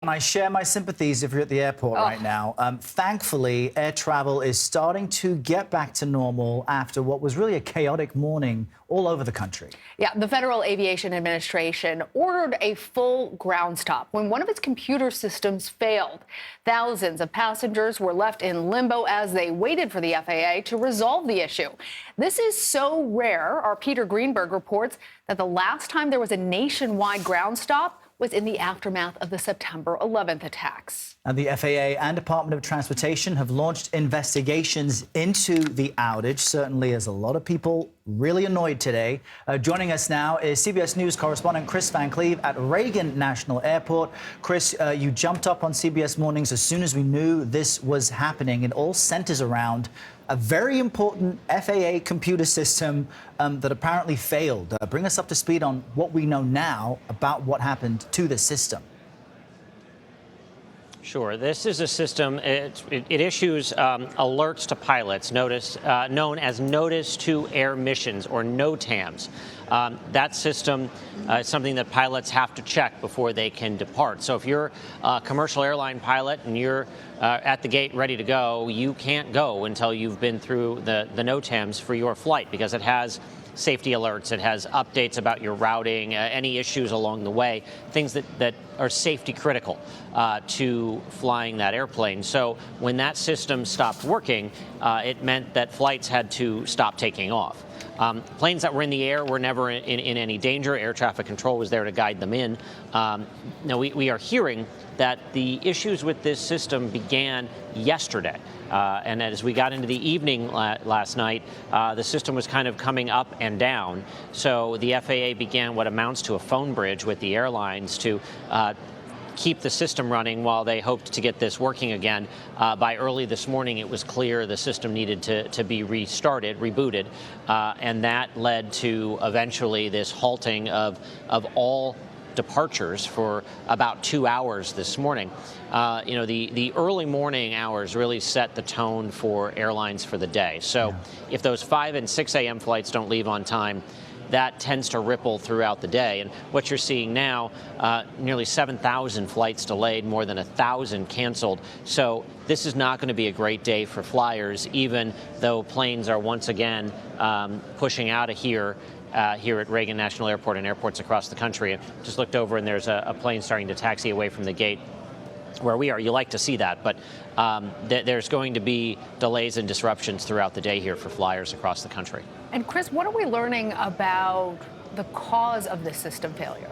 and I share my sympathies if you're at the airport right now. Thankfully, air travel is starting to get back to normal after what was really a chaotic morning all over the country. Yeah, the Federal Aviation Administration ordered a full ground stop when one of its computer systems failed. Thousands of passengers were left in limbo as they waited for the FAA to resolve the issue. This is so rare, our Peter Greenberg reports, that the last time there was a nationwide ground stop was in the aftermath of the September 11th attacks. And the FAA and Department of Transportation have launched investigations into the outage. Certainly, as a lot of people really annoyed today. Joining us now is CBS News correspondent Kris Van Cleave at Reagan National Airport. Kris, you jumped up on CBS Mornings as soon as we knew this was happening. It all centers around a very important FAA computer system that apparently failed. Bring us up to speed on what we know now about what happened to the system. Sure. This is a system, it issues alerts to pilots, known as Notice to Air Missions, or NOTAMs. That system is something that pilots have to check before they can depart. So if you're a commercial airline pilot and you're at the gate ready to go, you can't go until you've been through the NOTAMs for your flight, because it has safety alerts, it has updates about your routing, any issues along the way, things that are safety critical to flying that airplane. So when that system stopped working, it meant that flights had to stop taking off. Planes that were in the air were never in any danger. Air traffic control was there to guide them in. Now, we are hearing that the issues with this system began yesterday. And as we got into the evening last night, the system was kind of coming up and down. So the FAA began what amounts to a phone bridge with the airlines to keep the system running while they hoped to get this working again. By early this morning, it was clear the system needed to be restarted, rebooted, and that led to eventually this halting of all departures for about 2 hours this morning. The early morning hours really set the tone for airlines for the day. So if those 5 and 6 a.m. flights don't leave on time, that tends to ripple throughout the day. And what you're seeing now, nearly 7,000 flights delayed, more than 1,000 canceled. So this is not going to be a great day for flyers, even though planes are once again pushing out of here at Reagan National Airport and airports across the country. I just looked over and there's a plane starting to taxi away from the gate where we are. You like to see that, but there's going to be delays and disruptions throughout the day here for flyers across the country. And Kris, what are we learning about the cause of this system failure?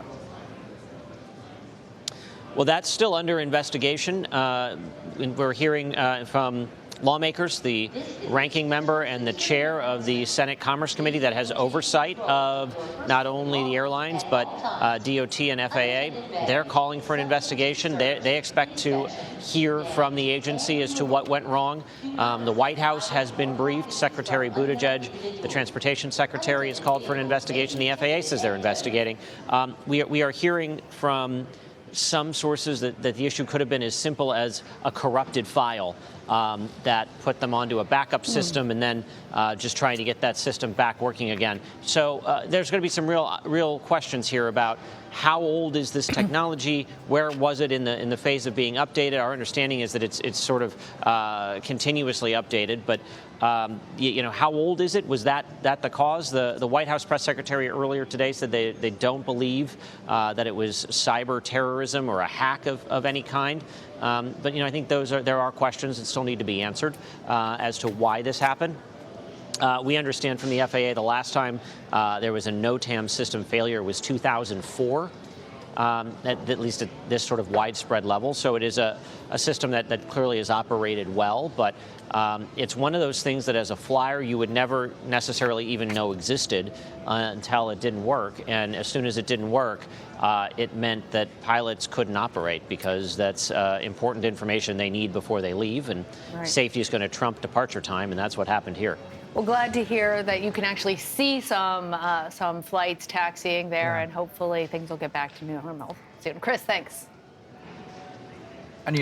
Well, that's still under investigation. We're hearing from lawmakers, the ranking member and the chair of the Senate Commerce Committee that has oversight of not only the airlines, but DOT and FAA. They're calling for an investigation. They expect to hear from the agency as to what went wrong. The White House has been briefed. Secretary Buttigieg, the Transportation Secretary, has called for an investigation. The FAA says they're investigating. We are hearing from some sources that the issue could have been as simple as a corrupted file that put them onto a backup system and then just trying to get that system back working again. So there's going to be some real questions here about how old is this technology? Where was it in the phase of being updated? Our understanding is that it's sort of continuously updated, but how old is it? Was that the cause? The White House press secretary earlier today said they don't believe that it was cyber terrorism or a hack of any kind. But I think there are questions that still need to be answered as to why this happened. We understand from the FAA the last time there was a NOTAM system failure was 2004, at least at this sort of widespread level. So it is a system that clearly has operated well, but it's one of those things that as a flyer you would never necessarily even know existed until it didn't work. And as soon as it didn't work, it meant that pilots couldn't operate, because that's important information they need before they leave, and safety is going to trump departure time, and that's what happened here. Well, glad to hear that you can actually see some flights taxiing there, and hopefully things will get back to normal soon. Kris, thanks. And